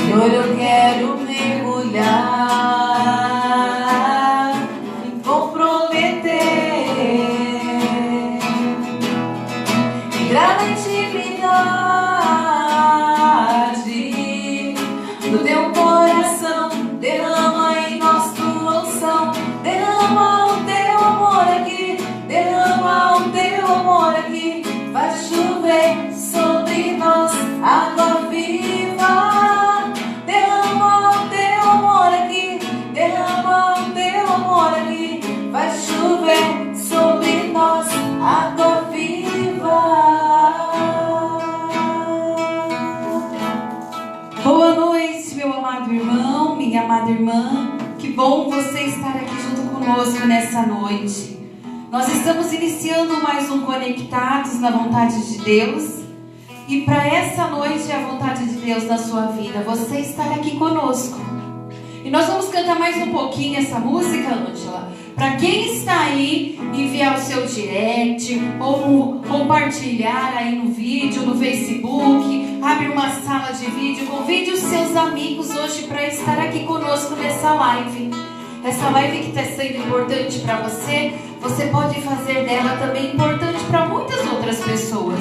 Senhor, eu quero mergulhar, me comprometer, entrar na intimidade do teu coração. Derrama em nós tua unção, derrama o teu amor aqui, derrama o teu amor aqui. Vai chover sobre nós água viva, derrama o teu amor aqui, derrama o teu amor aqui. Vai chover sobre nós água viva. Boa noite, meu amado irmão, minha amada irmã. Que bom você estar aqui junto conosco nessa noite. Nós estamos iniciando mais um Conectados na Vontade de Deus. E para essa noite é a vontade de Deus na sua vida, você estar aqui conosco. E nós vamos cantar mais um pouquinho essa música, Ângela. Para quem está aí, enviar o seu direct ou compartilhar aí no vídeo, no Facebook. Abre uma sala de vídeo, convide os seus amigos hoje para estar aqui conosco nessa live. Essa live que está sendo importante para você, você pode fazer dela também importante para muitas outras pessoas.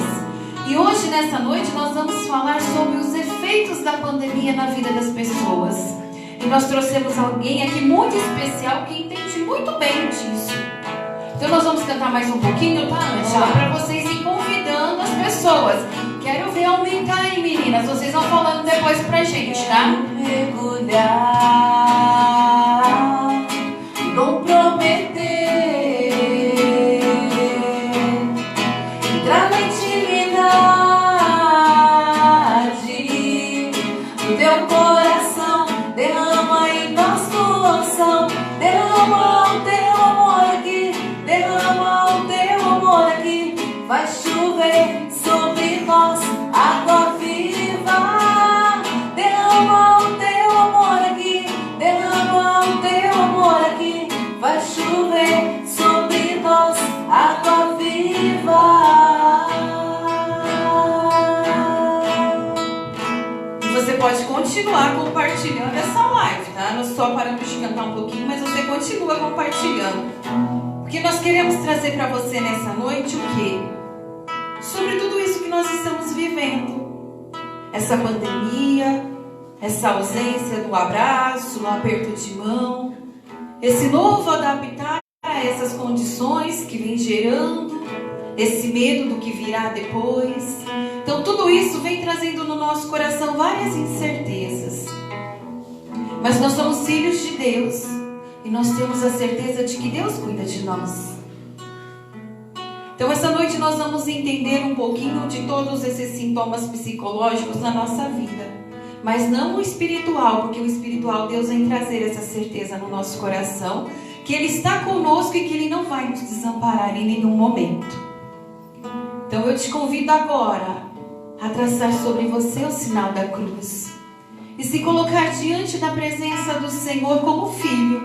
E hoje, nessa noite, nós vamos falar sobre os efeitos da pandemia na vida das pessoas. E nós trouxemos alguém aqui muito especial que entende muito bem disso. Então nós vamos cantar mais um pouquinho, tá, Ângela? Para vocês ir convidando as pessoas. Quero ver aumentar aí, meninas. Vocês vão falando depois pra gente, tá? Mergulhar, comprometer, entrar na intimidade do teu coração. Derrama em nós tua unção, derrama o teu amor aqui, derrama o teu amor aqui. Vai chover sobre nós água viva, derrama o teu amor aqui, derrama o teu amor aqui. Vai chover sobre nós água viva. E você pode continuar compartilhando essa live, tá? Nós só paramos de cantar um pouquinho, mas você continua compartilhando. Porque nós queremos trazer para você nessa noite o quê? Sobre tudo isso que nós estamos vivendo. Essa pandemia, essa ausência do abraço, do aperto de mão, esse novo adaptar a essas condições que vem gerando, esse medo do que virá depois. Então tudo isso vem trazendo no nosso coração várias incertezas. Mas nós somos filhos de Deus e nós temos a certeza de que Deus cuida de nós. Então essa noite nós vamos entender um pouquinho de todos esses sintomas psicológicos na nossa vida. Mas não o espiritual, porque o espiritual Deus vem trazer essa certeza no nosso coração, que Ele está conosco e que Ele não vai nos desamparar em nenhum momento. Então eu te convido agora a traçar sobre você o sinal da cruz e se colocar diante da presença do Senhor como filho,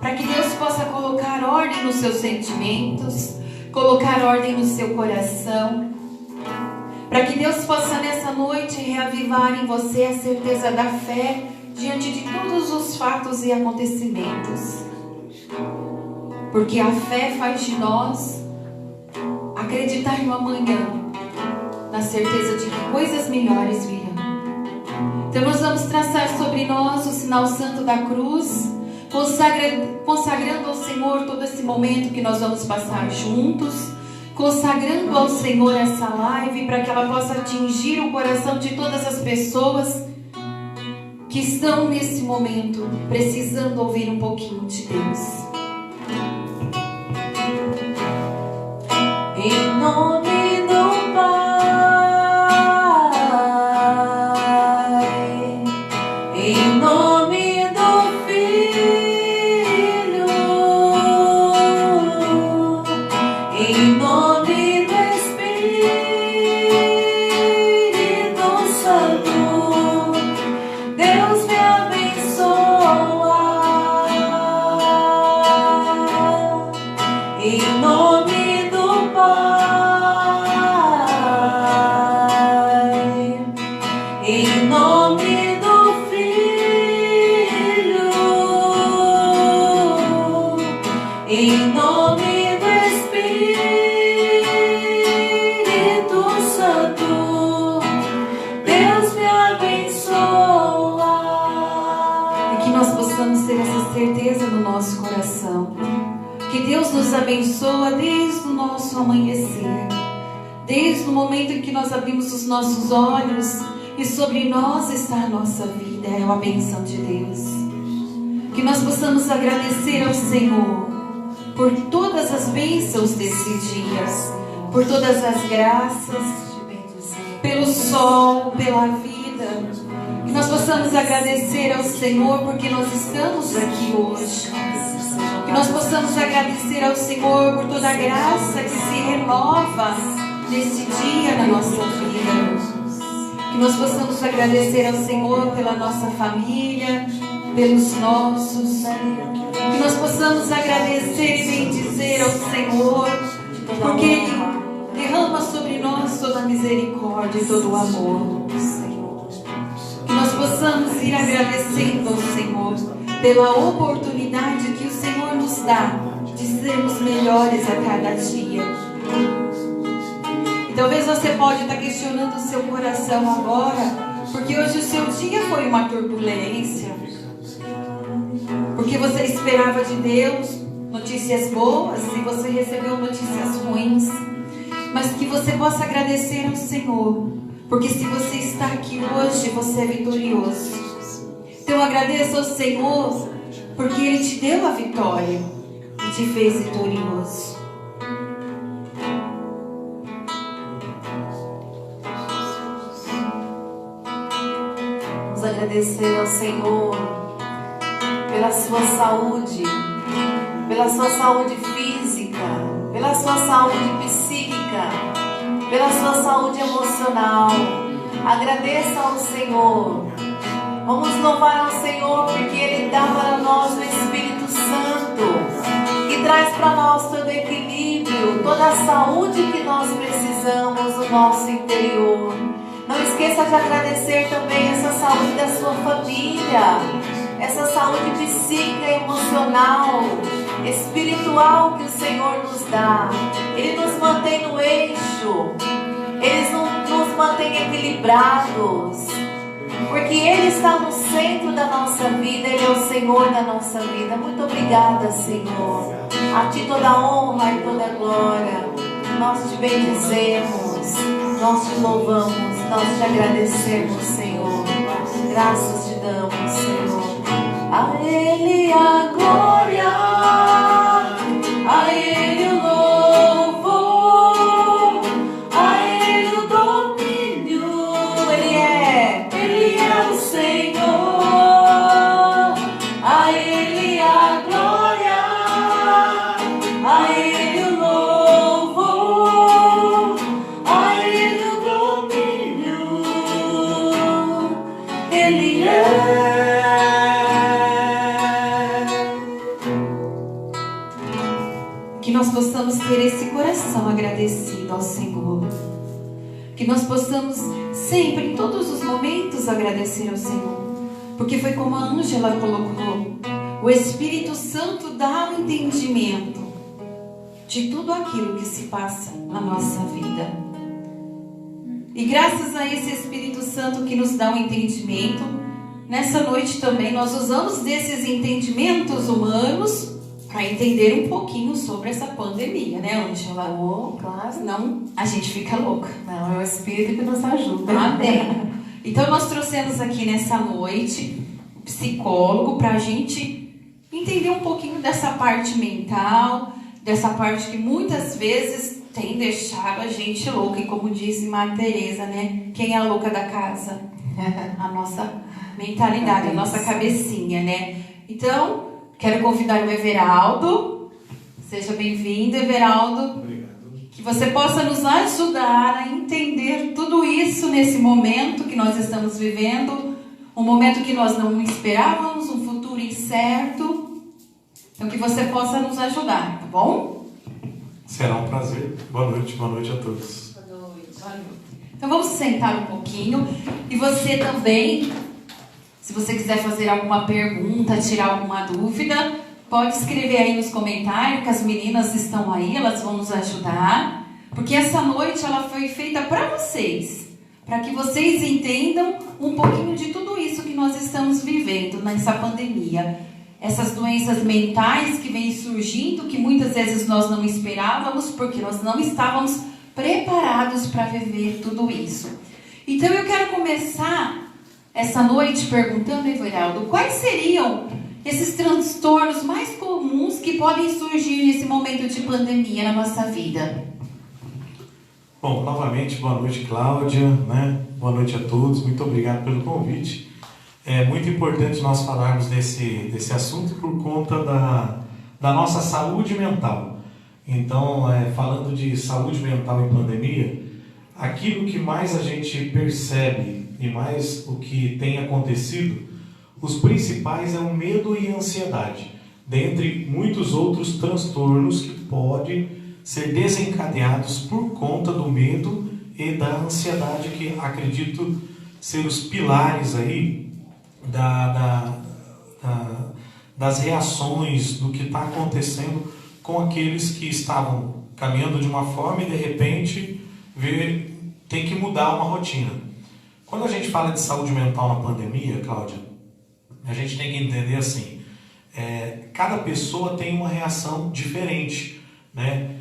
para que Deus possa colocar ordem nos seus sentimentos, colocar ordem no seu coração, para que Deus possa nessa noite reavivar em você a certeza da fé diante de todos os fatos e acontecimentos. Porque a fé faz de nós acreditar no amanhã, na certeza de que coisas melhores virão. Então nós vamos traçar sobre nós o sinal santo da cruz, consagrando ao Senhor todo esse momento que nós vamos passar juntos, consagrando ao Senhor essa live para que ela possa atingir o coração de todas as pessoas que estão nesse momento precisando ouvir um pouquinho de Deus. Em nome do Pai, em nome do Filho, em nome do Espírito Santo, Deus me abençoa. Em nome do Pai, Em nome do Filho, em nome do Espírito Santo, Deus me abençoa. E que nós possamos ter essa certeza no nosso coração, que Deus nos abençoa desde o nosso amanhecer, desde o momento em que nós abrimos os nossos olhos e sobre nós está a nossa vida, é uma bênção de Deus. Que nós possamos agradecer ao Senhor por todas as bênçãos desse dia, por todas as graças, pelo sol, pela vida. Que nós possamos agradecer ao Senhor porque nós estamos aqui hoje. Que nós possamos agradecer ao Senhor por toda a graça que se renova nesse dia na nossa vida. Que nós possamos agradecer ao Senhor pela nossa família, pelos nossos. Que nós possamos agradecer e bendizer ao Senhor, porque Ele derrama sobre nós toda a misericórdia e todo o amor. Que nós possamos ir agradecendo ao Senhor pela oportunidade que o Senhor nos dá de sermos melhores a cada dia. E talvez você pode estar questionando o seu coração agora, porque hoje o seu dia foi uma turbulência, porque você esperava de Deus notícias boas e você recebeu notícias ruins. Mas que você possa agradecer ao Senhor, porque se você está aqui hoje, você é vitorioso. Então agradeça ao Senhor, porque Ele te deu a vitória e te fez vitorioso. Vamos agradecer ao Senhor pela sua saúde física, pela sua saúde psíquica, pela sua saúde emocional. Agradeça ao Senhor. Vamos louvar ao Senhor porque Ele dá para nós o Espírito Santo, que traz para nós todo o equilíbrio, toda a saúde que nós precisamos no nosso interior. Não esqueça de agradecer também essa saúde da sua família, essa saúde psíquica, emocional, espiritual que o Senhor nos dá. Ele nos mantém no eixo, Ele nos mantém equilibrados, porque Ele está no centro da nossa vida, Ele é o Senhor da nossa vida. Muito obrigada, Senhor. A Ti toda a honra e toda a glória. Nós Te bendizemos, nós Te louvamos, nós Te agradecemos, Senhor. Graças Te damos, Senhor. A Ele a glória, a Ele o louvor, a Ele o domínio. Ele é o Senhor. A Ele a glória, a Ele o louvor, a Ele o domínio. Ele é. Que nós possamos ter esse coração agradecido ao Senhor. Que nós possamos sempre, em todos os momentos, agradecer ao Senhor. Porque foi como a Ângela colocou, o Espírito Santo dá o entendimento de tudo aquilo que se passa na nossa vida. E graças a esse Espírito Santo que nos dá o entendimento, nessa noite também nós usamos desses entendimentos humanos para entender um pouquinho sobre essa pandemia, né, Ângela? Oh, claro. Senão a gente fica louca. Não, é o Espírito que nos ajuda. Amém. Então nós trouxemos aqui nessa noite o psicólogo para a gente entender um pouquinho dessa parte mental, dessa parte que muitas vezes tem deixado a gente louca. E como disse Maria Teresa, né? Quem é a louca da casa? A nossa mentalidade, a nossa cabecinha, né? Então, quero convidar o Everaldo. Seja bem-vindo, Everaldo. Obrigado. Que você possa nos ajudar a entender tudo isso nesse momento que nós estamos vivendo. Um momento que nós não esperávamos, um futuro incerto. Então, que você possa nos ajudar, tá bom? Será um prazer. Boa noite a todos. Boa noite. Então vamos sentar um pouquinho. E você também, se você quiser fazer alguma pergunta, tirar alguma dúvida, pode escrever aí nos comentários, que as meninas estão aí, elas vão nos ajudar. Porque essa noite ela foi feita para vocês, para que vocês entendam um pouquinho de tudo isso que nós estamos vivendo nessa pandemia. Essas doenças mentais que vêm surgindo, que muitas vezes nós não esperávamos, porque nós não estávamos preparados para viver tudo isso. Então eu quero começar essa noite perguntando, Everaldo, quais seriam esses transtornos mais comuns que podem surgir nesse momento de pandemia na nossa vida? Bom, novamente, boa noite, Cláudia, né? Boa noite a todos, muito obrigado pelo convite. É muito importante nós falarmos desse assunto por conta da nossa saúde mental. Então, falando de saúde mental em pandemia, aquilo que mais a gente percebe e mais o que tem acontecido, os principais é o medo e a ansiedade, dentre muitos outros transtornos que podem ser desencadeados por conta do medo e da ansiedade, que acredito ser os pilares aí das reações do que está acontecendo com aqueles que estavam caminhando de uma forma e de repente tem que mudar uma rotina. Quando a gente fala de saúde mental na pandemia, Cláudia, a gente tem que entender assim, cada pessoa tem uma reação diferente, né?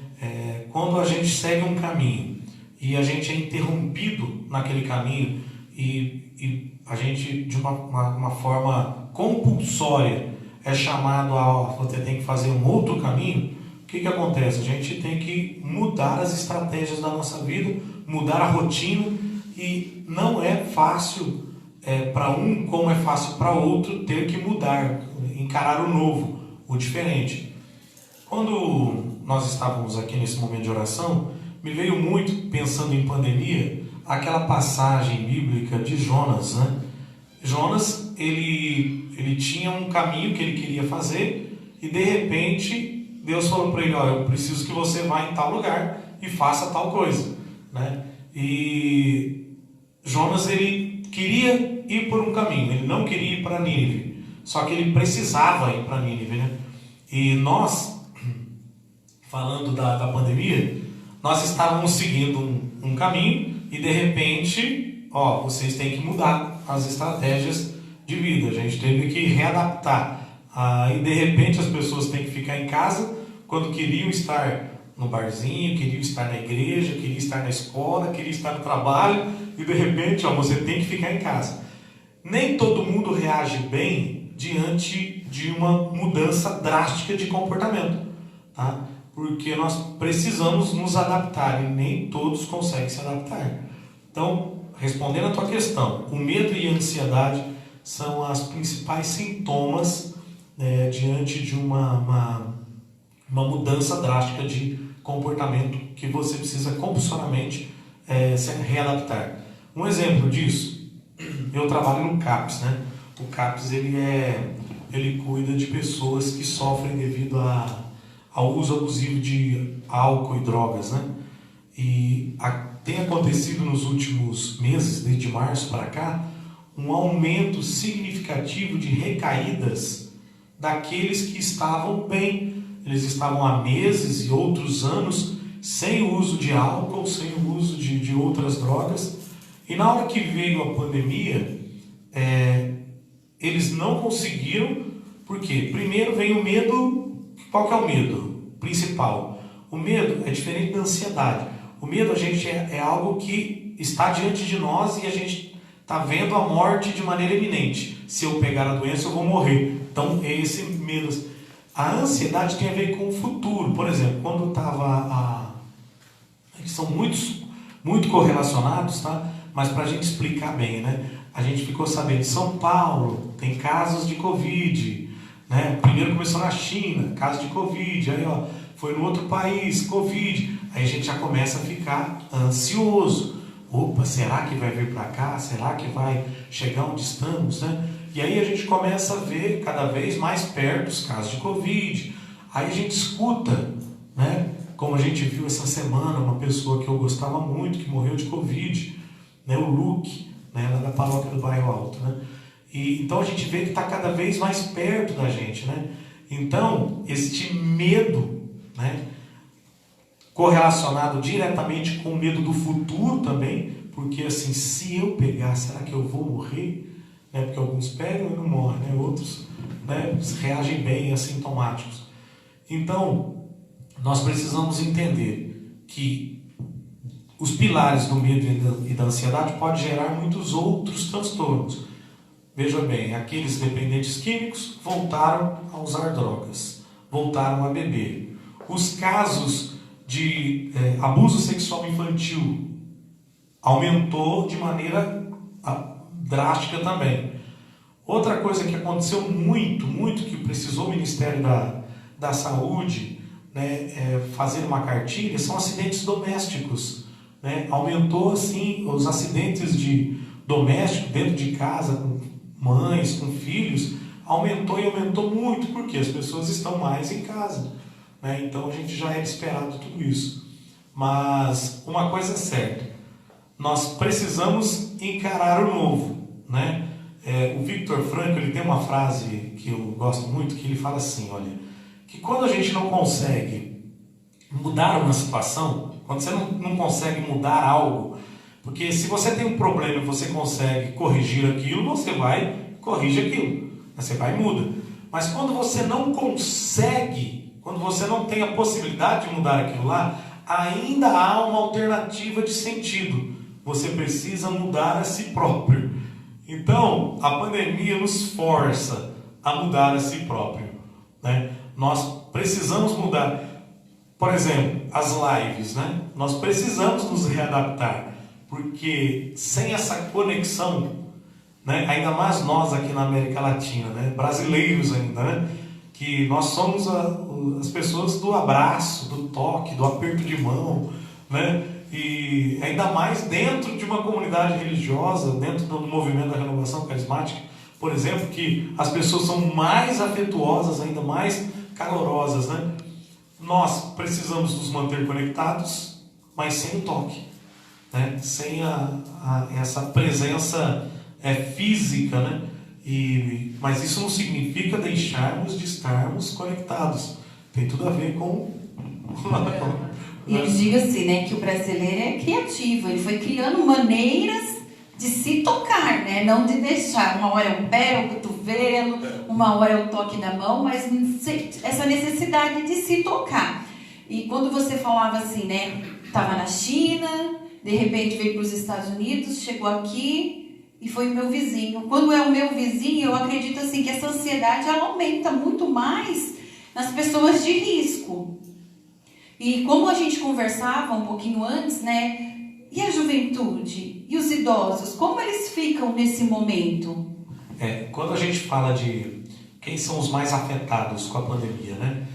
Quando a gente segue um caminho e a gente é interrompido naquele caminho e a gente, de uma forma compulsória, é chamado você tem que fazer um outro caminho, o que acontece? A gente tem que mudar as estratégias da nossa vida, mudar a rotina, e não é fácil para um como é fácil para outro ter que mudar, encarar o novo, o diferente. Quando nós estávamos aqui nesse momento de oração, me veio muito, pensando em pandemia, aquela passagem bíblica de Jonas, né? Jonas, ele tinha um caminho que ele queria fazer e de repente Deus falou para ele, eu preciso que você vá em tal lugar e faça tal coisa, né? E Jonas, ele queria ir por um caminho, ele não queria ir para Nínive, só que ele precisava ir para Nínive, né? E nós, falando da pandemia, nós estávamos seguindo um caminho e de repente, vocês têm que mudar as estratégias de vida. A gente teve que readaptar. E de repente as pessoas têm que ficar em casa quando queriam estar no barzinho, queriam estar na igreja, queriam estar na escola, queriam estar no trabalho e de repente você tem que ficar em casa. Nem todo mundo reage bem diante de uma mudança drástica de comportamento, tá? Porque nós precisamos nos adaptar e nem todos conseguem se adaptar. Então, respondendo a tua questão, o medo e a ansiedade são as principais sintomas diante de uma mudança drástica de comportamento que você precisa compulsoriamente se readaptar. Um exemplo disso, eu trabalho no CAPS, né? O CAPS ele cuida de pessoas que sofrem devido ao uso abusivo de álcool e drogas, né? E tem acontecido nos últimos meses, desde março para cá, um aumento significativo de recaídas daqueles que estavam bem. Eles estavam há meses e outros anos sem o uso de álcool, sem o uso de outras drogas. E na hora que veio a pandemia, eles não conseguiram, porque primeiro vem o medo. Qual que é o medo principal? O medo é diferente da ansiedade. O medo, a gente é algo que está diante de nós e a gente está vendo a morte de maneira iminente. Se eu pegar a doença, eu vou morrer. Então, é esse medo. A ansiedade tem a ver com o futuro. Por exemplo, quando estava... Eles são muito correlacionados, tá? Mas para a gente explicar bem, né? A gente ficou sabendo, São Paulo tem casos de Covid, né? Primeiro começou na China, caso de Covid, aí foi no outro país, Covid. Aí a gente já começa a ficar ansioso. Opa, será que vai vir para cá? Será que vai chegar onde estamos, né? E aí a gente começa a ver cada vez mais perto os casos de Covid. Aí a gente escuta, né? Como a gente viu essa semana, uma pessoa que eu gostava muito, que morreu de Covid. né? O Luke, né? Lá da paróquia do Bairro Alto, né? E então a gente vê que está cada vez mais perto da gente, né? Então, este medo, né? Correlacionado diretamente com o medo do futuro também, porque assim, se eu pegar, será que eu vou morrer? Né? Porque alguns pegam e não morrem, né? Outros, né, reagem bem, assintomáticos. Então, nós precisamos entender que os pilares do medo e da ansiedade podem gerar muitos outros transtornos. Veja bem, aqueles dependentes químicos voltaram a usar drogas, voltaram a beber. Os casos de abuso sexual infantil aumentou de maneira drástica também. Outra coisa que aconteceu muito, que precisou o Ministério da Saúde, né, fazer uma cartilha, são acidentes domésticos. Né? Aumentou, assim, os acidentes domésticos dentro de casa, com mães, com filhos, aumentou muito, porque as pessoas estão mais em casa. Né? Então a gente já era esperado tudo isso. Mas uma coisa é certa, nós precisamos encarar o novo. Né? O Viktor Frankl, ele tem uma frase que eu gosto muito, que ele fala assim, olha, que quando a gente não consegue mudar uma situação, quando você não consegue mudar algo, porque se você tem um problema e você consegue corrigir aquilo, você vai corrigir aquilo, você vai e muda. Mas quando você não consegue, quando você não tem a possibilidade de mudar aquilo lá, ainda há uma alternativa de sentido. Você precisa mudar a si próprio. Então, a pandemia nos força a mudar a si próprio. Né? Nós precisamos mudar. Por exemplo, as lives, né? Nós precisamos nos readaptar, porque sem essa conexão, né? Ainda mais nós aqui na América Latina, né? Brasileiros ainda, né? Que nós somos as pessoas do abraço, do toque, do aperto de mão, né? E ainda mais dentro de uma comunidade religiosa, dentro do movimento da renovação carismática, por exemplo, que as pessoas são mais afetuosas, ainda mais calorosas, né? Nós precisamos nos manter conectados, mas sem o toque, né? Sem essa presença física, né? Mas isso não significa deixarmos de estarmos conectados. Tem tudo a ver com... E eu digo assim, né, que o brasileiro é criativo, ele foi criando maneiras de se tocar, né? Não de deixar, uma hora é o pé, o cotovelo, uma hora é o toque da mão, mas essa necessidade de se tocar. E quando você falava assim, né, estava na China, de repente veio para os Estados Unidos, chegou aqui e foi o meu vizinho. Quando é o meu vizinho, eu acredito assim que essa ansiedade ela aumenta muito mais nas pessoas de risco. E como a gente conversava um pouquinho antes, né? E a juventude? E os idosos? Como eles ficam nesse momento? Quando a gente fala de quem são os mais afetados com a pandemia, né?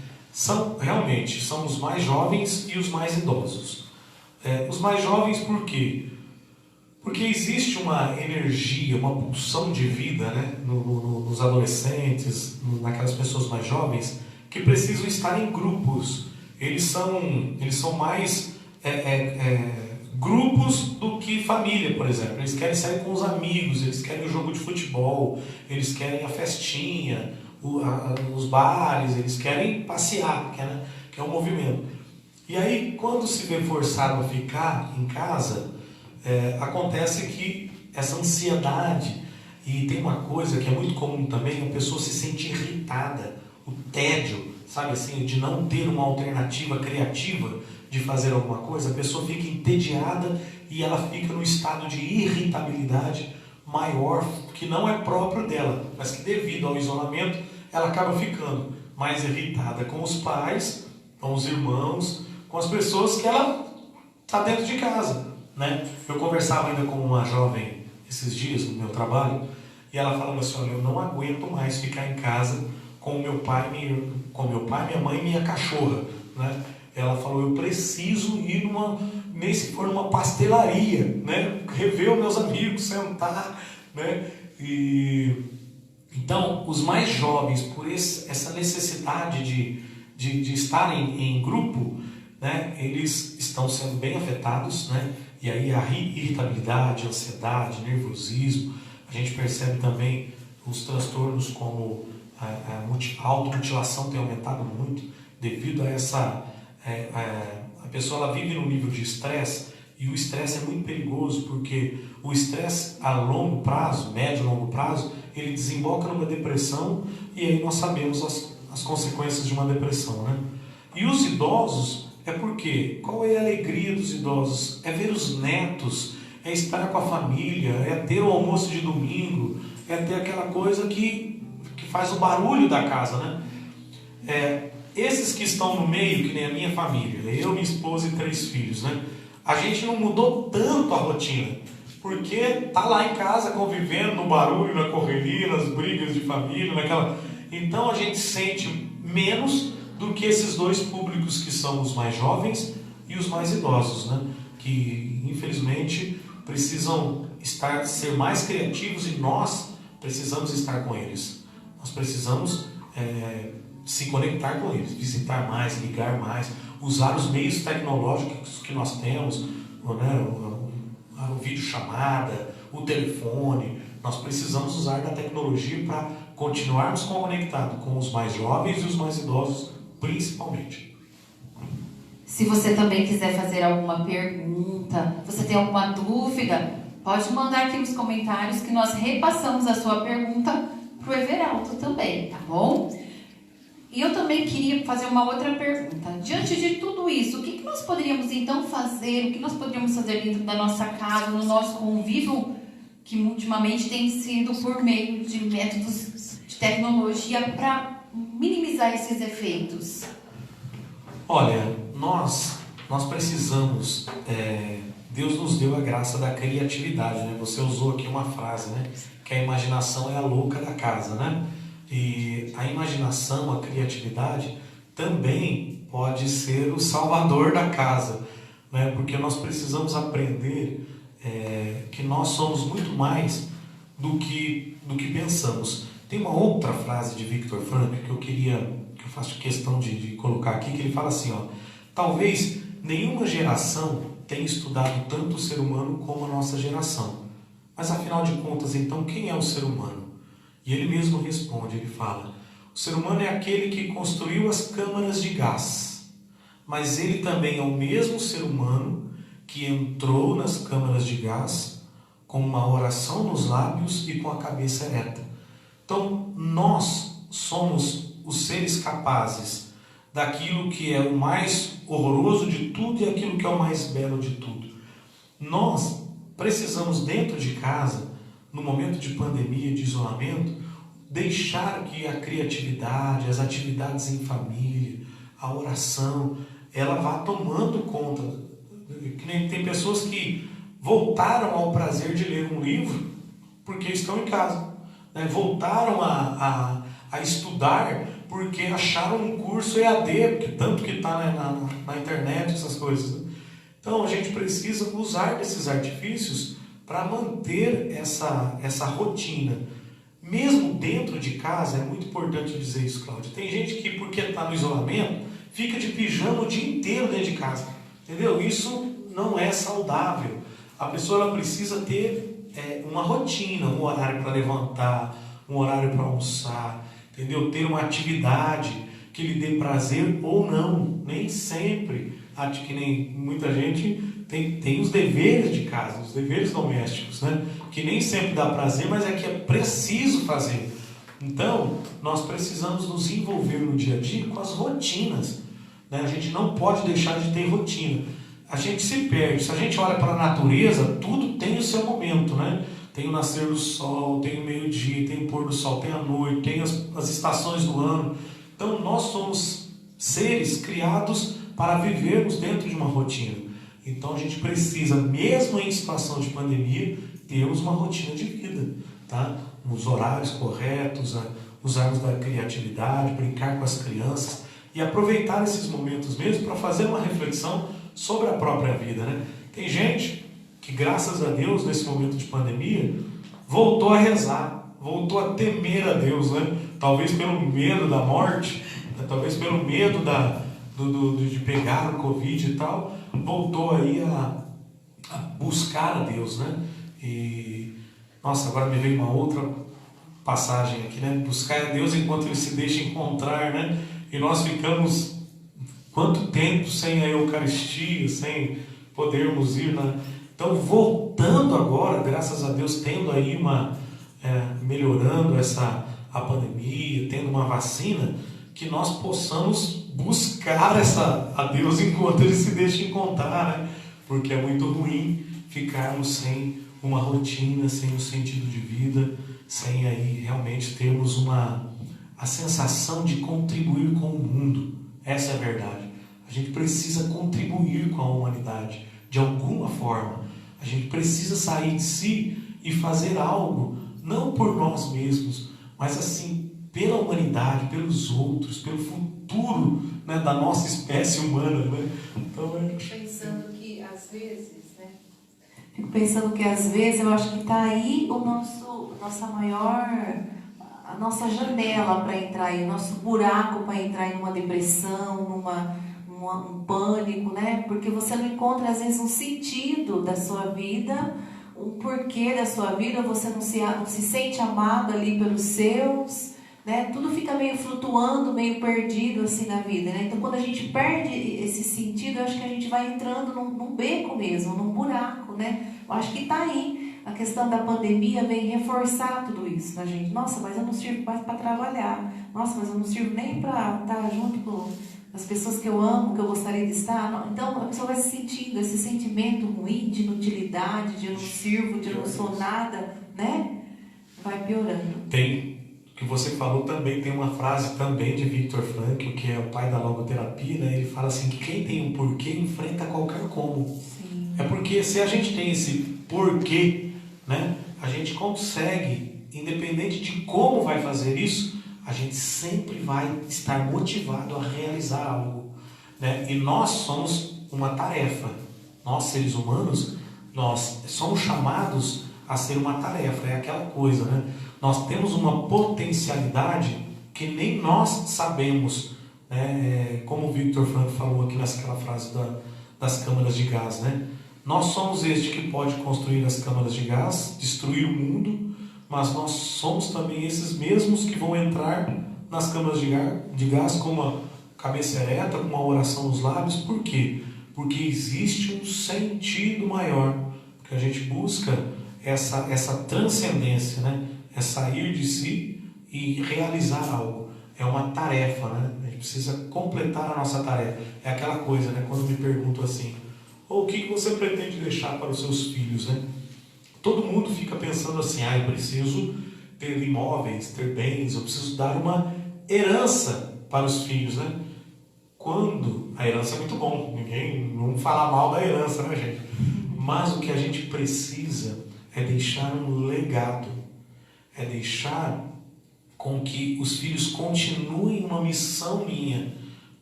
Realmente são os mais jovens e os mais idosos. Os mais jovens por quê? Porque existe uma energia, uma pulsão de vida, né? Nos adolescentes, naquelas pessoas mais jovens, que precisam estar em grupos. Eles são mais grupos do que família, por exemplo. Eles querem sair com os amigos, eles querem o jogo de futebol, eles querem a festinha, os bares, eles querem passear, que é um movimento. E aí, quando se vê forçado a ficar em casa, acontece que essa ansiedade, e tem uma coisa que é muito comum também, a pessoa se sente irritada, o tédio, sabe assim, de não ter uma alternativa criativa de fazer alguma coisa, a pessoa fica entediada e ela fica num estado de irritabilidade maior, que não é próprio dela, mas que devido ao isolamento, ela acaba ficando mais irritada com os pais, com os irmãos, com as pessoas que ela está dentro de casa, né? Eu conversava ainda com uma jovem esses dias no meu trabalho, e ela falava assim, olha, eu não aguento mais ficar em casa com meu pai, minha mãe e minha cachorra, né? Ela falou, eu preciso ir se for numa pastelaria, né? Rever os meus amigos, sentar, né? Então, os mais jovens, por essa necessidade de estarem em grupo, né? Eles estão sendo bem afetados, né? E aí a irritabilidade, ansiedade, nervosismo, a gente percebe também os transtornos como a automutilação tem aumentado muito devido a essa... a pessoa ela vive num nível de estresse, e o estresse é muito perigoso porque o estresse a longo prazo, médio e longo prazo, ele desemboca numa depressão, e aí nós sabemos as consequências de uma depressão, né? E os idosos, porque qual é a alegria dos idosos? É ver os netos, é estar com a família, é ter o almoço de domingo, é ter aquela coisa que faz o barulho da casa, né? Esses que estão no meio, que nem a minha família, eu, minha esposa e 3 filhos, né? A gente não mudou tanto a rotina, porque tá lá em casa convivendo no barulho, na correria, nas brigas de família, então a gente sente menos do que esses 2 públicos que são os mais jovens e os mais idosos, né? Que infelizmente precisam ser mais criativos, e nós precisamos estar com eles. Nós precisamos se conectar com eles, visitar mais, ligar mais, usar os meios tecnológicos que nós temos, né? O videochamada, o telefone. Nós precisamos usar da tecnologia para continuarmos conectados com os mais jovens e os mais idosos, principalmente. Se você também quiser fazer alguma pergunta, você tem alguma dúvida, pode mandar aqui nos comentários que nós repassamos a sua pergunta para o Everaldo também, tá bom? E eu também queria fazer uma outra pergunta. Diante de tudo isso, o que nós poderíamos então fazer, o que nós poderíamos fazer dentro da nossa casa, no nosso convívio, que ultimamente tem sido por meio de métodos de tecnologia para minimizar esses efeitos? Olha, nós precisamos, Deus nos deu a graça da criatividade, né? Você usou aqui uma frase, né? Que a imaginação é a louca da casa, né? E a imaginação, a criatividade também pode ser o salvador da casa, né? Porque nós precisamos aprender que nós somos muito mais do que pensamos. Tem uma outra frase de Viktor Frankl que eu faço questão de colocar aqui, que ele fala assim, talvez nenhuma geração tenha estudado tanto o ser humano como a nossa geração. Mas afinal de contas, então, quem é o ser humano? E ele mesmo responde, ele fala, o ser humano é aquele que construiu as câmaras de gás, mas ele também é o mesmo ser humano que entrou nas câmaras de gás com uma oração nos lábios e com a cabeça ereta. Então, nós somos os seres capazes daquilo que é o mais horroroso de tudo e aquilo que é o mais belo de tudo. Nós precisamos, dentro de casa, no momento de pandemia, de isolamento, deixar que a criatividade, as atividades em família, a oração, ela vá tomando conta. Que nem tem pessoas que voltaram ao prazer de ler um livro porque estão em casa, né? Voltaram a estudar porque acharam um curso EAD, porque tanto que está na internet, essas coisas, né? Então a gente precisa usar desses artifícios para manter essa rotina. Mesmo dentro de casa, é muito importante dizer isso, Cláudia. Tem gente que, porque está no isolamento, fica de pijama o dia inteiro dentro de casa. Entendeu? Isso não é saudável. A pessoa ela precisa ter uma rotina, um horário para levantar, um horário para almoçar, entendeu? Ter uma atividade que lhe dê prazer ou não. Nem sempre, que nem muita gente tem os deveres de casa, os deveres domésticos, né? Que nem sempre dá prazer, mas que é preciso fazer. Então, nós precisamos nos envolver no dia a dia com as rotinas, né? A gente não pode deixar de ter rotina. A gente se perde. Se a gente olha para a natureza, tudo tem o seu momento, né? Tem o nascer do sol, tem o meio-dia, tem o pôr do sol, tem a noite, tem as estações do ano. Então, nós somos seres criados para vivermos dentro de uma rotina. Então, a gente precisa, mesmo em situação de pandemia, termos uma rotina de vida, tá? Os horários corretos, usarmos da criatividade, brincar com as crianças e aproveitar esses momentos mesmo para fazer uma reflexão sobre a própria vida, né? Tem gente que, graças a Deus, nesse momento de pandemia, voltou a rezar, voltou a temer a Deus, né? Talvez pelo medo da morte, né? Talvez pelo medo de pegar o Covid e tal, voltou aí a buscar a Deus, né? E, nossa, agora me veio uma outra passagem aqui, né? Buscar a Deus enquanto Ele se deixa encontrar, né? E nós ficamos quanto tempo sem a Eucaristia, sem podermos ir na... Então, voltando agora, graças a Deus, tendo aí melhorando a pandemia, tendo uma vacina, que nós possamos buscar a Deus enquanto Ele se deixa encontrar, né? Porque é muito ruim ficarmos sem uma rotina, sem um sentido de vida, sem aí realmente termos a sensação de contribuir com o mundo. Essa é a verdade. A gente precisa contribuir com a humanidade de alguma forma. A gente precisa sair de si e fazer algo, não por nós mesmos, mas assim, pela humanidade, pelos outros, pelo futuro, né, da nossa espécie humana, né? Então, Fico pensando que às vezes eu acho que está aí a nossa janela para entrar aí, o nosso buraco para entrar em uma depressão, um pânico, né? Porque você não encontra às vezes um sentido da sua vida, um porquê da sua vida, você não se sente amado ali pelos seus, né? Tudo fica meio flutuando, meio perdido assim na vida, né? Então quando a gente perde esse sentido, eu acho que a gente vai entrando num beco mesmo, num buraco, né? Eu acho que está aí. A questão da pandemia vem reforçar tudo isso na gente. Nossa, mas eu não sirvo mais para trabalhar. Nossa, mas eu não sirvo nem para estar junto com as pessoas que eu amo, que eu gostaria de estar. Então a pessoa vai se sentindo esse sentimento ruim de inutilidade, de eu não sirvo, de eu não sou nada, né? Vai piorando. O que você falou também tem uma frase também de Viktor Frankl, que é o pai da logoterapia, né? Ele fala assim, que quem tem um porquê enfrenta qualquer como. Sim. É porque se a gente tem esse porquê, né, a gente consegue, independente de como vai fazer isso, a gente sempre vai estar motivado a realizar algo, né? E nós somos uma tarefa. Nós, seres humanos, nós somos chamados a ser uma tarefa. É aquela coisa, né? Nós temos uma potencialidade que nem nós sabemos, né? Como o Viktor Frankl falou aqui naquela frase das câmaras de gás, né? Nós somos este que pode construir as câmaras de gás, destruir o mundo, mas nós somos também esses mesmos que vão entrar nas câmaras de gás com uma cabeça ereta, com uma oração nos lábios. Por quê? Porque existe um sentido maior, que a gente busca essa transcendência, né? É sair de si e realizar algo. É uma tarefa, né? A gente precisa completar a nossa tarefa. É aquela coisa, né? Quando me perguntam assim, o que você pretende deixar para os seus filhos, né? Todo mundo fica pensando assim, eu preciso ter imóveis, ter bens, eu preciso dar uma herança para os filhos, né? Quando a herança é muito bom, ninguém não fala mal da herança, né, gente? Mas o que a gente precisa é deixar um legado, é deixar com que os filhos continuem uma missão minha,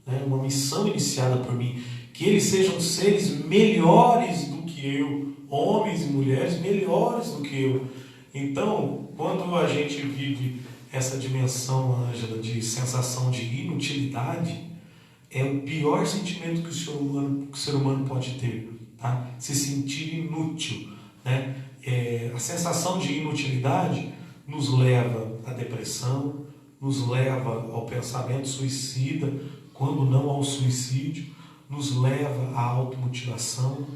né? Uma missão iniciada por mim, que eles sejam seres melhores do que eu, homens e mulheres melhores do que eu. Então, quando a gente vive essa dimensão, Ângela, de sensação de inutilidade, é o pior sentimento que o ser humano pode ter, tá? Se sentir inútil, né? A sensação de inutilidade nos leva à depressão, nos leva ao pensamento suicida, quando não ao suicídio, nos leva à automutilação,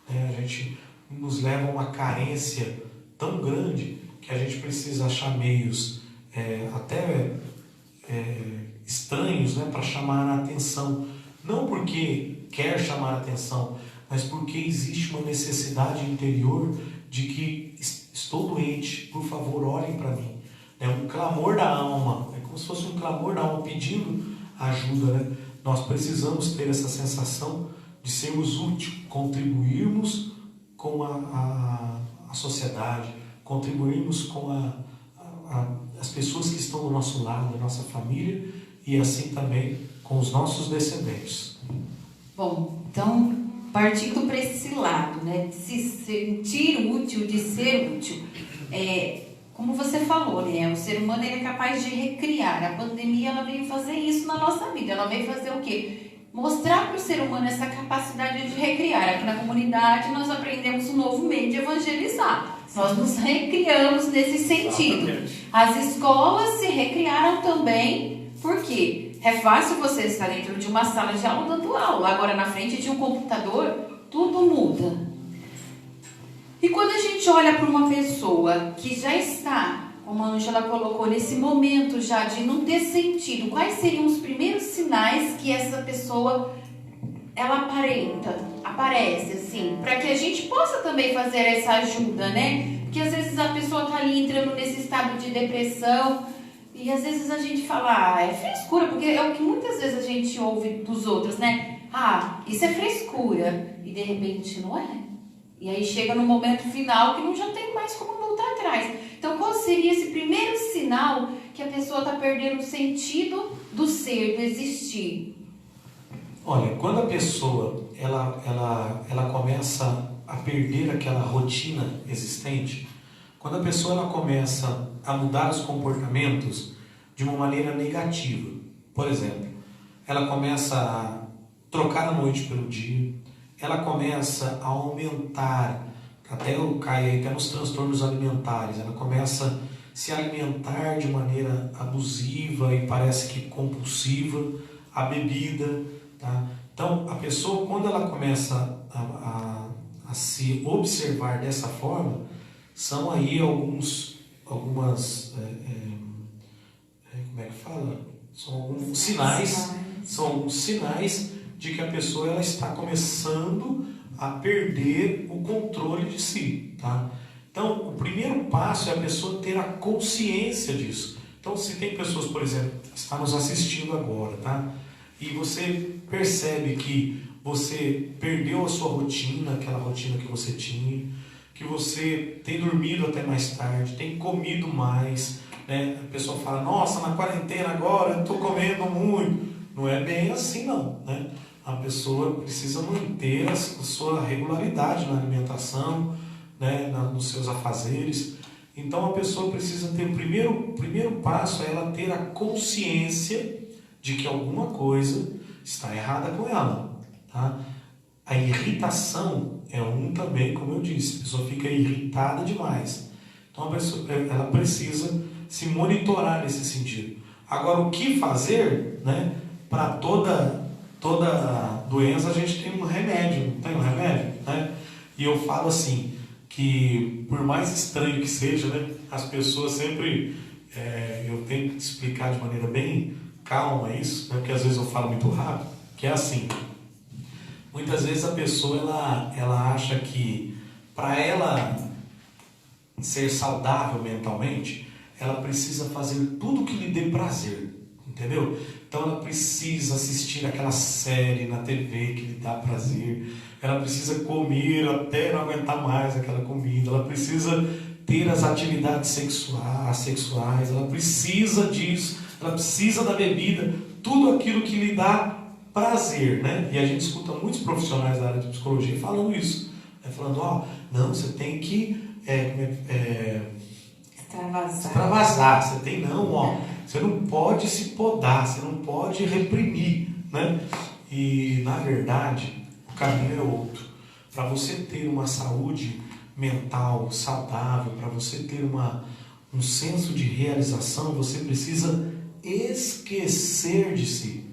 né? A gente nos leva a uma carência tão grande que a gente precisa achar meios estranhos, né, para chamar a atenção. Não porque quer chamar a atenção, mas porque existe uma necessidade interior de que estou doente, por favor, olhem para mim. É um clamor da alma, é como se fosse um clamor da alma pedindo ajuda, né? Nós precisamos ter essa sensação de sermos úteis, contribuirmos com a sociedade, contribuirmos com as pessoas que estão do nosso lado, a nossa família, e assim também com os nossos descendentes. Bom, então, partindo para esse lado, né, de se sentir útil, de ser útil, como você falou, né, o ser humano ele é capaz de recriar. A pandemia ela veio fazer isso na nossa vida. Ela veio fazer o quê? mostrar para o ser humano essa capacidade de recriar. Aqui na comunidade nós aprendemos um novo meio de evangelizar. Nós nos recriamos nesse sentido. As escolas se recriaram também, porque é fácil você estar dentro de uma sala de aula dando aula. Agora, na frente de um computador, tudo muda. E quando a gente olha para uma pessoa que já está, como a Ângela colocou, nesse momento já de não ter sentido, quais seriam os primeiros sinais que essa pessoa, ela aparece, assim, para que a gente possa também fazer essa ajuda, né? Porque às vezes a pessoa está ali entrando nesse estado de depressão e às vezes a gente fala, é frescura, porque é o que muitas vezes a gente ouve dos outros, né? Isso é frescura, e de repente não é. E aí chega no momento final que não já tem mais como voltar atrás. Então qual seria esse primeiro sinal que a pessoa está perdendo o sentido do ser, do existir? Olha, quando a pessoa ela começa a perder aquela rotina existente, quando a pessoa ela começa a mudar os comportamentos de uma maneira negativa, por exemplo, ela começa a trocar a noite pelo dia, ela começa a aumentar, até cai aí até nos transtornos alimentares, ela começa a se alimentar de maneira abusiva e parece que compulsiva, a bebida, tá? Então, a pessoa, quando ela começa a se observar dessa forma, são aí algumas, como é que fala? São alguns sinais de que a pessoa ela está começando a perder o controle de si, tá? Então, o primeiro passo é a pessoa ter a consciência disso. Então, se tem pessoas, por exemplo, que estão nos assistindo agora, tá? E você percebe que você perdeu a sua rotina, aquela rotina que você tinha, que você tem dormido até mais tarde, tem comido mais, né? A pessoa fala, nossa, na quarentena agora eu estou comendo muito. Não é bem assim não, né? A pessoa precisa manter a sua regularidade na alimentação, né? Nos seus afazeres. Então a pessoa precisa ter, o primeiro passo é ela ter a consciência de que alguma coisa está errada com ela, tá? A irritação é também, como eu disse, a pessoa fica irritada demais. Então a pessoa, ela precisa se monitorar nesse sentido. Agora, o que fazer, né? Para toda doença a gente tem um remédio, não tem um remédio, né? E eu falo assim, que por mais estranho que seja, né? As pessoas sempre, eu tenho que explicar de maneira bem calma isso, né? Porque às vezes eu falo muito rápido, que é assim, muitas vezes a pessoa ela acha que para ela ser saudável mentalmente, ela precisa fazer tudo que lhe dê prazer, entendeu? Então ela precisa assistir aquela série na TV que lhe dá prazer, ela precisa comer até não aguentar mais aquela comida, ela precisa ter as atividades sexuais, ela precisa disso, ela precisa da bebida, tudo aquilo que lhe dá prazer, né? E a gente escuta muitos profissionais da área de psicologia falando isso, né? Falando, não, você tem que extravasar, você tem você não pode se podar, você não pode reprimir, né? E na verdade o caminho é outro. Para você ter uma saúde mental saudável, para você ter um senso de realização, você precisa esquecer de si,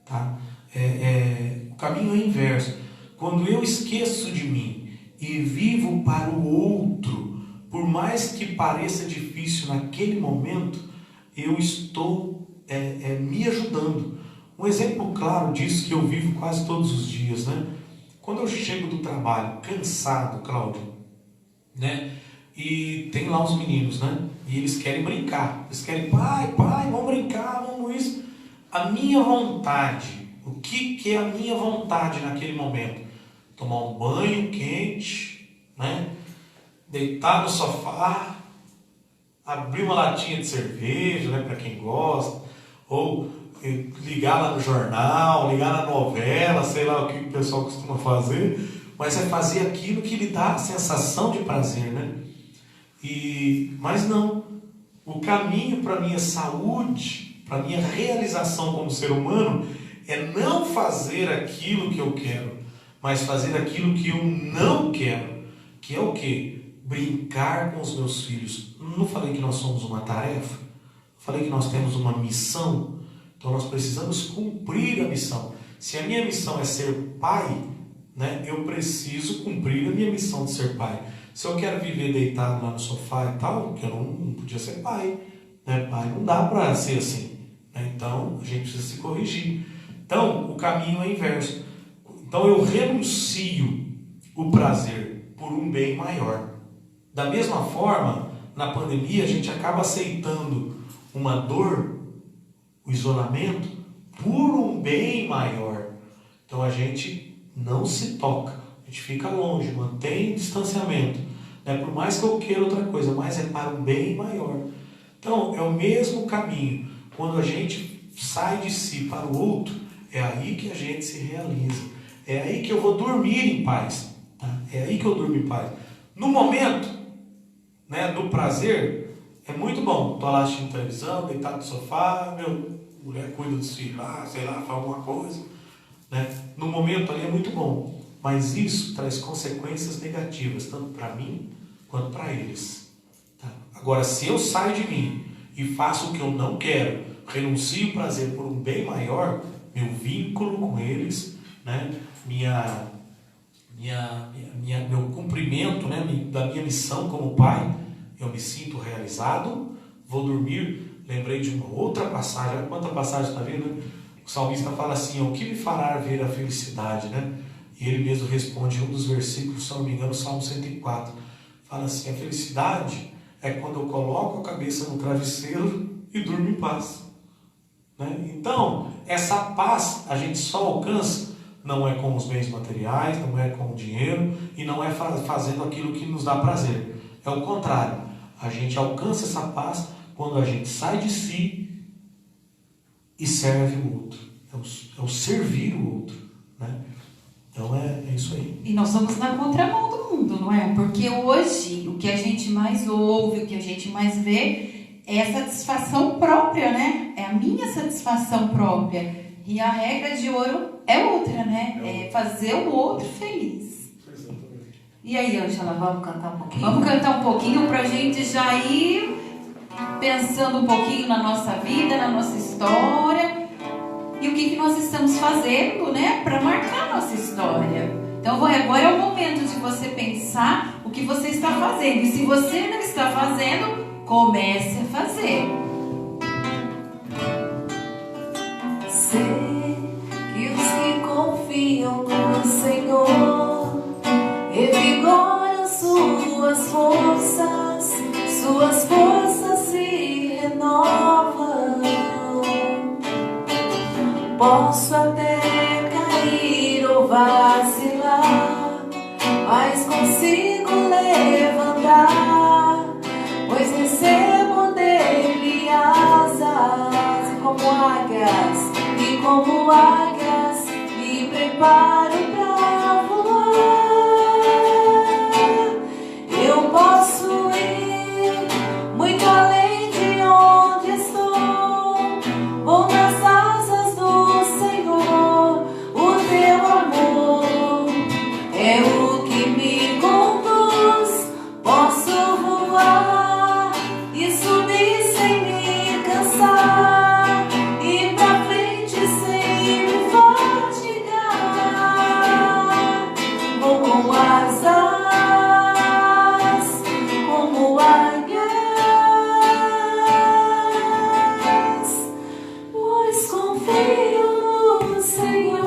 tá? O caminho é inverso. Quando eu esqueço de mim e vivo para o outro, por mais que pareça difícil naquele momento, eu estou me ajudando. Um exemplo claro disso que eu vivo quase todos os dias, né? Quando eu chego do trabalho cansado, Cláudio, né? E tem lá os meninos, né? E eles querem brincar. Eles querem, pai, vamos brincar, vamos isso. A minha vontade, o que é a minha vontade naquele momento? Tomar um banho quente, né? Deitar no sofá, abrir uma latinha de cerveja, né, para quem gosta, ou ligar lá no jornal, ligar na novela, sei lá o que o pessoal costuma fazer, mas é fazer aquilo que lhe dá a sensação de prazer, né? Mas não, o caminho para a minha saúde, para a minha realização como ser humano, é não fazer aquilo que eu quero, mas fazer aquilo que eu não quero. Que é o quê? Brincar com os meus filhos. Não falei que nós somos uma tarefa? Falei que nós temos uma missão? Então nós precisamos cumprir a missão. Se a minha missão é ser pai, né, eu preciso cumprir a minha missão de ser pai. Se eu quero viver deitado lá no sofá e tal, que eu não podia ser pai, né? Pai não dá para ser assim, né? Então a gente precisa se corrigir. Então o caminho é inverso. Então eu renuncio o prazer por um bem maior. Da mesma forma, na pandemia a gente acaba aceitando uma dor, o isolamento, por um bem maior. Então a gente não se toca, a gente fica longe, mantém distanciamento, né? Por mais que eu queira outra coisa, mas é para um bem maior. Então é o mesmo caminho. Quando a gente sai de si para o outro, é aí que a gente se realiza. É aí que eu vou dormir em paz. Tá? É aí que eu durmo em paz. No momento, né, do prazer, é muito bom. Estou lá assistindo televisão, deitado no sofá, mulher cuida dos filhos, sei lá, faz alguma coisa. Né? No momento ali é muito bom. Mas isso traz consequências negativas, tanto para mim quanto para eles. Tá? Agora, se eu saio de mim e faço o que eu não quero, renuncio o prazer por um bem maior, meu vínculo com eles, né? Meu cumprimento, né? Da minha missão como pai, eu me sinto realizado, vou dormir. Lembrei de uma outra passagem, olha quanta passagem está vendo, né? O salmista fala assim, o que me fará ver a felicidade, né? E ele mesmo responde em um dos versículos, se não me engano, o Salmo 104, fala assim, a felicidade é quando eu coloco a cabeça no travesseiro e durmo em paz. Né? Então, essa paz a gente só alcança, não é com os bens materiais, não é com o dinheiro, e não é fazendo aquilo que nos dá prazer. É o contrário, a gente alcança essa paz quando a gente sai de si e serve o outro. É o servir o outro. Né? Então é isso aí. E nós somos na contramão do mundo, não é? Porque hoje o que a gente mais ouve, o que a gente mais vê é a satisfação própria, né? É a minha satisfação própria. E a regra de ouro é outra, né? É fazer o outro feliz. Exatamente. E aí, Ângela, Vamos cantar um pouquinho? vamos cantar um pouquinho pra gente já ir pensando um pouquinho na nossa vida, na nossa história. E o que nós estamos fazendo, né, para marcar a nossa história. Então agora é o momento de você pensar o que você está fazendo. E se você não está fazendo, comece a fazer. Sei que os que confiam no Senhor revigoram suas forças se renovam. Posso até cair ou vacilar, mas consigo levantar, pois recebo dele asas, e como águias me preparo pra voar. Eu posso ir muito além de onde estou, vou nas asas do Senhor. O teu amor é o que me conduz. Posso voar e subir sem me cansar, e pra frente sem me fatigar. Vou com asas como águias, pois confio no Senhor.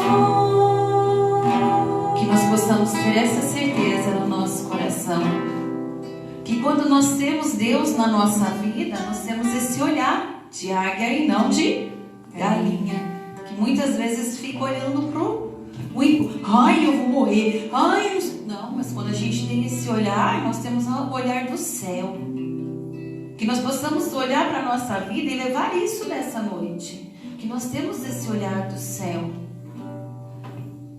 Que nós possamos ter essa certeza no nosso coração. Que quando nós temos Deus na nossa vida, nós temos esse olhar de águia e não de galinha. Que muitas vezes fica olhando pro ímpio. Ai, eu vou morrer. Ai, não, mas quando a gente tem esse olhar, nós temos o olhar do céu. Que nós possamos olhar para a nossa vida e levar isso nessa noite. Que nós temos esse olhar do céu.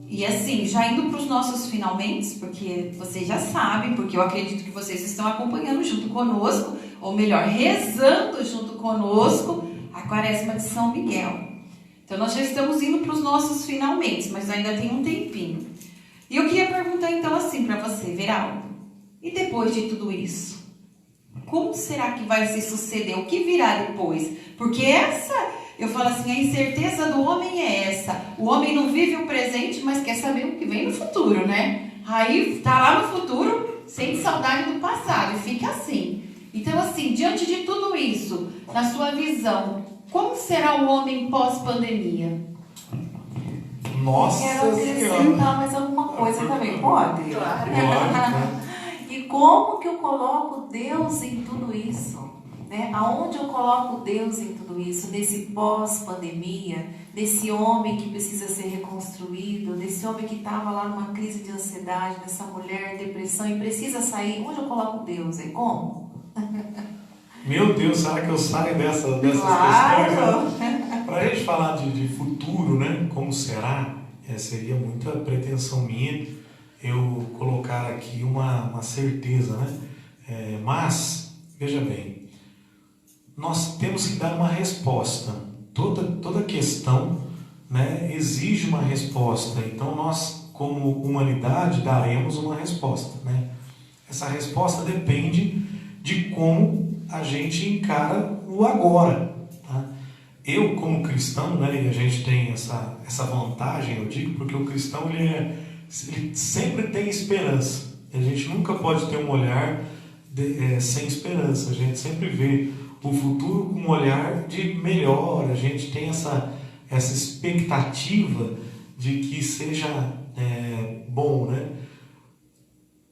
E assim, já indo para os nossos finalmente, porque vocês já sabem, porque eu acredito que vocês estão acompanhando junto conosco, ou melhor, rezando junto conosco, a Quaresma de São Miguel. Então nós já estamos indo para os nossos finalmente, mas ainda tem um tempinho. E eu queria perguntar então assim para você, Veraldo. E depois de tudo isso? Como será que vai se suceder? O que virá depois? Porque eu falo assim, a incerteza do homem é essa. O homem não vive o presente, mas quer saber o que vem no futuro, né? Aí tá lá no futuro, sente saudade do passado e fica assim. Então assim, diante de tudo isso, na sua visão, como será o homem pós-pandemia? Nossa Quero acrescentar mais alguma coisa também, pode? Claro. E como que eu coloco Deus em tudo isso? Né? Aonde eu coloco Deus em tudo isso? Nesse pós-pandemia, nesse homem que precisa ser reconstruído, nesse homem que estava lá numa crise de ansiedade, nessa mulher em depressão e precisa sair. Onde eu coloco Deus? E como? Meu Deus, será que eu saio dessas Claro. questões? Né? Para a gente falar de futuro, né? Como será? Seria muita pretensão minha eu colocar aqui uma certeza, né? Mas, veja bem, nós temos que dar uma resposta. Toda questão, né, exige uma resposta. Então nós, como humanidade, daremos uma resposta, né? Essa resposta depende de como a gente encara o agora, tá? Eu, como cristão, né, e a gente tem essa vantagem, eu digo, porque o cristão ele sempre tem esperança. A gente nunca pode ter um olhar sem esperança. A gente sempre vê o futuro com um olhar de melhor. A gente tem essa expectativa de que seja bom, né?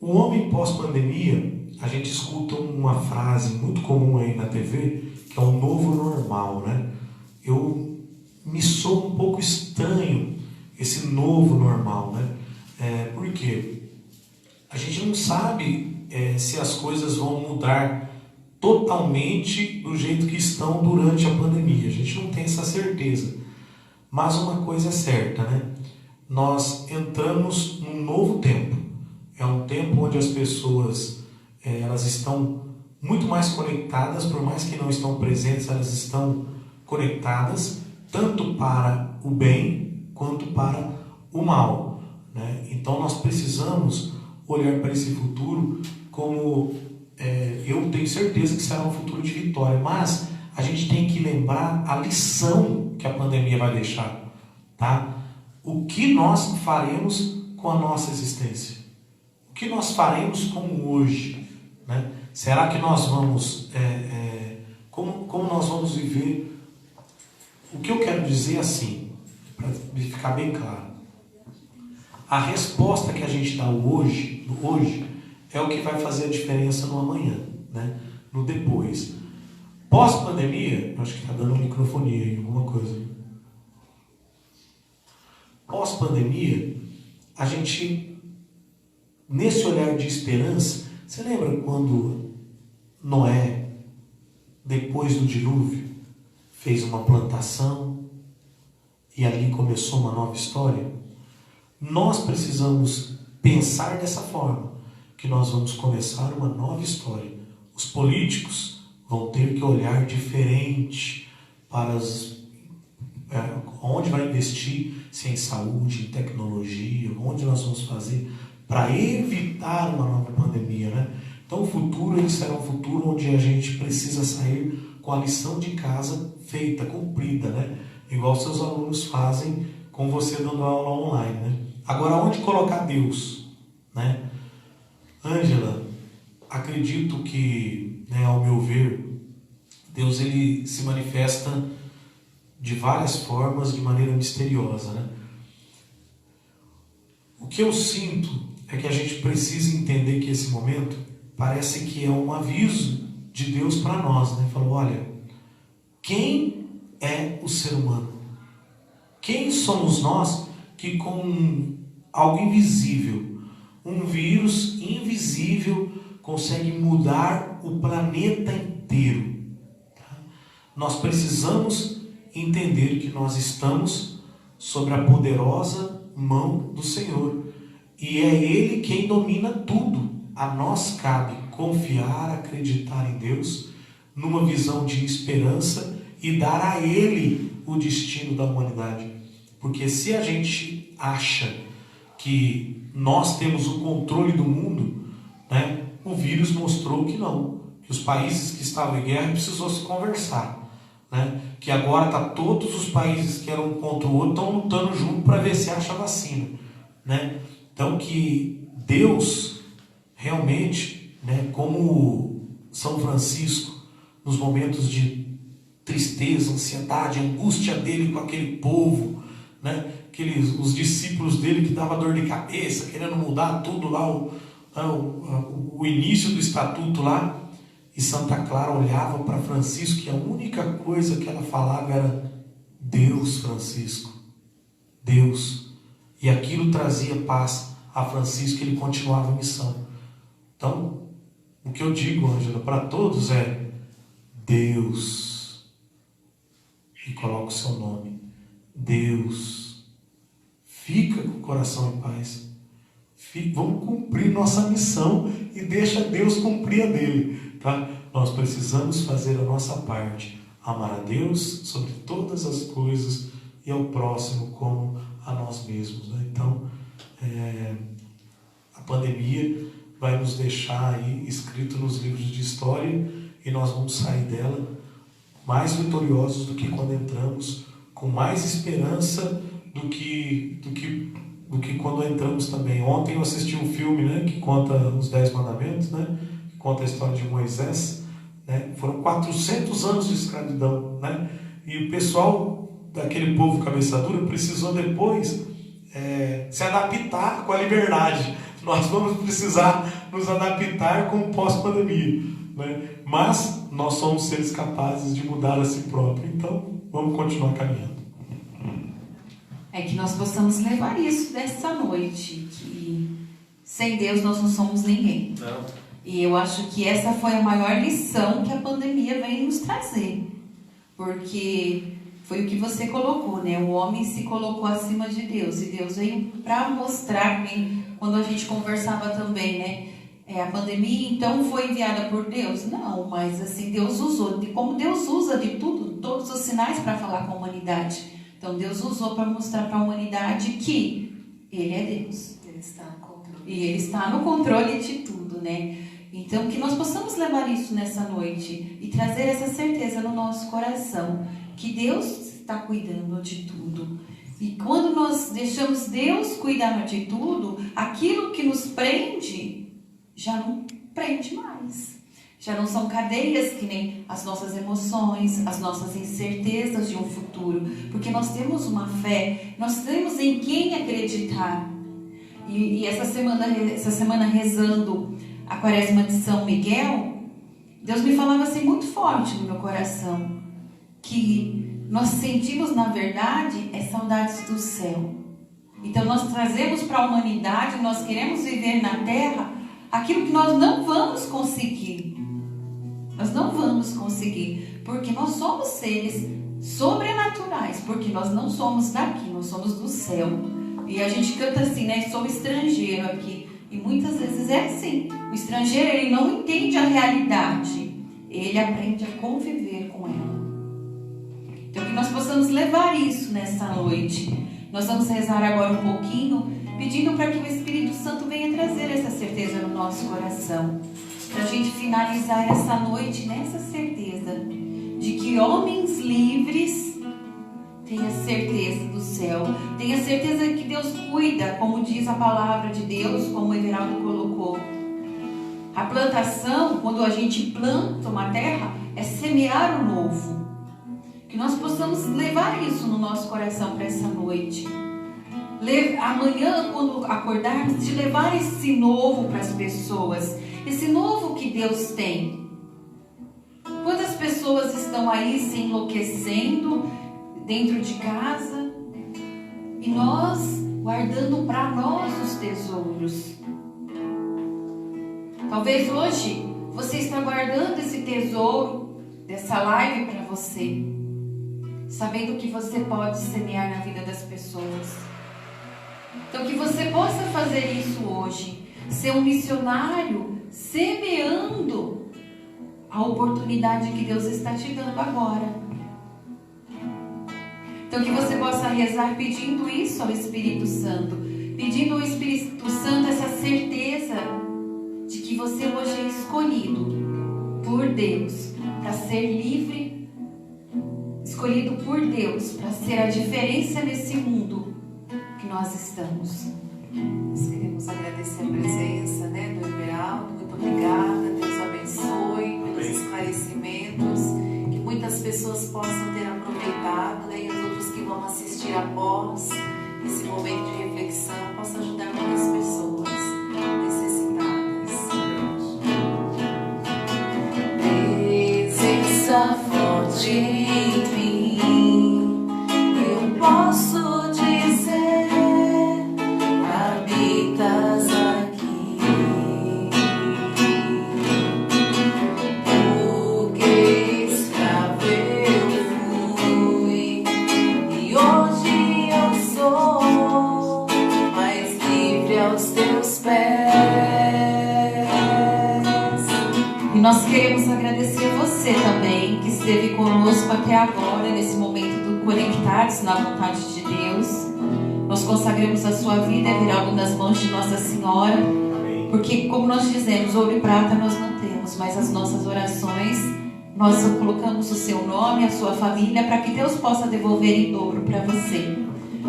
O homem pós-pandemia, a gente escuta uma frase muito comum aí na TV, que é o novo normal, né? Me soa um pouco estranho esse novo normal, né? Por quê? A gente não sabe se as coisas vão mudar totalmente do jeito que estão durante a pandemia. A gente não tem essa certeza. Mas uma coisa é certa, né? Nós entramos num novo tempo. É um tempo onde as pessoas elas estão muito mais conectadas, por mais que não estão presentes, elas estão conectadas, tanto para o bem quanto para o mal, né? Então nós precisamos olhar para esse futuro como eu tenho certeza que será um futuro de vitória, mas a gente tem que lembrar a lição que a pandemia vai deixar, tá? O que nós faremos com a nossa existência? O que nós faremos como hoje, né? Será que nós vamos como nós vamos viver? O que eu quero dizer assim, para ficar bem claro, a resposta que a gente dá hoje é o que vai fazer a diferença no amanhã, né? No depois. Pós-pandemia, acho que está dando microfonia aí, alguma coisa. Pós-pandemia, a gente, nesse olhar de esperança, você lembra quando Noé, depois do dilúvio, fez uma plantação e ali começou uma nova história? Nós precisamos pensar dessa forma, que nós vamos começar uma nova história. Os políticos vão ter que olhar diferente para onde vai investir, se é em saúde, em tecnologia, onde nós vamos fazer para evitar uma nova pandemia, né? Então o futuro ele será um futuro onde a gente precisa sair com a lição de casa feita, cumprida, né? Igual seus alunos fazem com você dando aula online, né? Agora, onde colocar Deus, né? Ângela, acredito que, né, ao meu ver, Deus ele se manifesta de várias formas, de maneira misteriosa, né? O que eu sinto é que a gente precisa entender que esse momento parece que é um aviso de Deus para nós, né? Falou, olha, quem é o ser humano? Quem somos nós que com algo invisível, um vírus invisível, consegue mudar o planeta inteiro? Tá? Nós precisamos entender que nós estamos sobre a poderosa mão do Senhor e é Ele quem domina tudo. A nós cabe confiar, acreditar em Deus, numa visão de esperança e dar a Ele o destino da humanidade. Porque se a gente acha que nós temos o controle do mundo, né, o vírus mostrou que não, que os países que estavam em guerra precisou se conversar, né, que agora todos os países que eram contra o outro estão lutando junto para ver se acha vacina, né? Então que Deus realmente, né, como São Francisco, nos momentos de tristeza, ansiedade, angústia dele com aquele povo, né, os discípulos dele que davam dor de cabeça, querendo mudar tudo lá, o início do estatuto lá, e Santa Clara olhava para Francisco e a única coisa que ela falava era Deus, Francisco, Deus. E aquilo trazia paz a Francisco, ele continuava a missão. Então, o que eu digo, Ângela, para todos é Deus. E coloca o seu nome. Deus. Fica com o coração em paz. Vamos cumprir nossa missão e deixa Deus cumprir a dele. Tá? Nós precisamos fazer a nossa parte. Amar a Deus sobre todas as coisas e ao próximo como a nós mesmos. Né? Então, a pandemia vai nos deixar aí escrito nos livros de história e nós vamos sair dela mais vitoriosos do que quando entramos, com mais esperança do que quando entramos também. Ontem eu assisti um filme, né, que conta os 10 mandamentos, né, que conta a história de Moisés, né, foram 400 anos de escravidão, né, e o pessoal daquele povo cabeça dura precisou depois se adaptar com a liberdade. Nós vamos precisar nos adaptar com o pós-pandemia, né? Mas nós somos seres capazes de mudar a si próprio, então vamos continuar caminhando. Que nós possamos levar isso dessa noite, que sem Deus nós não somos ninguém. Não. E eu acho que essa foi a maior lição que a pandemia vem nos trazer, porque foi o que você colocou, né? O homem se colocou acima de Deus, e Deus veio para mostrar, quando a gente conversava também, né? A pandemia, então, foi enviada por Deus? Não, mas assim, Deus usou, como Deus usa de tudo, todos os sinais para falar com a humanidade. Então, Deus usou para mostrar para a humanidade que Ele é Deus. Ele está no controle. E Ele está no controle de tudo, né? Então, que nós possamos levar isso nessa noite e trazer essa certeza no nosso coração, que Deus está cuidando de tudo. E quando nós deixamos Deus cuidar de tudo, aquilo que nos prende já não prende mais. Já não são cadeias que nem as nossas emoções, as nossas incertezas de um futuro. Porque nós temos uma fé, nós temos em quem acreditar. E essa semana rezando a Quaresma de São Miguel, Deus me falava assim muito forte no meu coração, que nós sentimos, na verdade, saudades do céu. Então nós trazemos para a humanidade, nós queremos viver na terra aquilo que nós não vamos conseguir. Nós não vamos conseguir, porque nós somos seres sobrenaturais, porque nós não somos daqui, nós somos do céu. E a gente canta assim, né? Sou estrangeiro aqui. E muitas vezes é assim. O estrangeiro, ele não entende a realidade. Ele aprende a conviver com ela. Então que nós possamos levar isso nessa noite. Nós vamos rezar agora um pouquinho, pedindo para que o Espírito Santo venha trazer essa certeza no nosso coração. Para a gente finalizar essa noite nessa certeza de que homens livres têm a certeza do céu, têm a certeza que Deus cuida, como diz a palavra de Deus, como o Everaldo colocou. A plantação, quando a gente planta uma terra, é semear o novo. Que nós possamos levar isso no nosso coração para essa noite. Amanhã, quando acordarmos, de levar esse novo para as pessoas. Esse novo que Deus tem. Quantas pessoas estão aí se enlouquecendo dentro de casa e nós guardando para nós os tesouros? Talvez hoje você está guardando esse tesouro dessa live para você, sabendo que você pode semear na vida das pessoas. Então que você possa fazer isso hoje, ser um missionário semeando a oportunidade que Deus está te dando agora. Então que você possa rezar pedindo isso ao Espírito Santo, pedindo ao Espírito Santo essa certeza de que você hoje é escolhido por Deus para ser livre, escolhido por Deus para ser a diferença nesse mundo que nós estamos. Nós queremos agradecer a presença, do Everaldo. Muito obrigada. Deus abençoe pelos esclarecimentos, que muitas pessoas possam ter aproveitado, e os outros que vão assistir após esse momento de reflexão possam ajudar muitas pessoas necessitadas. Presença forte em mim, eu posso dizer, habitas aqui, porque escravo eu fui e hoje eu sou mais livre aos teus pés. E nós queremos agradecer você também, que esteve conosco até agora, nesse momento do Conectar-se na vontade de Deus. Nós consagramos a sua vida, Everaldo, nas mãos de Nossa Senhora, porque, como nós dizemos, ouro e prata nós não temos, mas as nossas orações, nós colocamos o seu nome, a sua família, para que Deus possa devolver em dobro para você.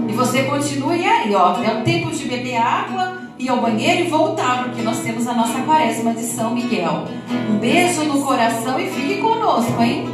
E você continue aí, ó, é o tempo de beber água, ir ao banheiro e voltar, porque nós temos a nossa quaresma de São Miguel. Um beijo no coração e fique conosco, hein?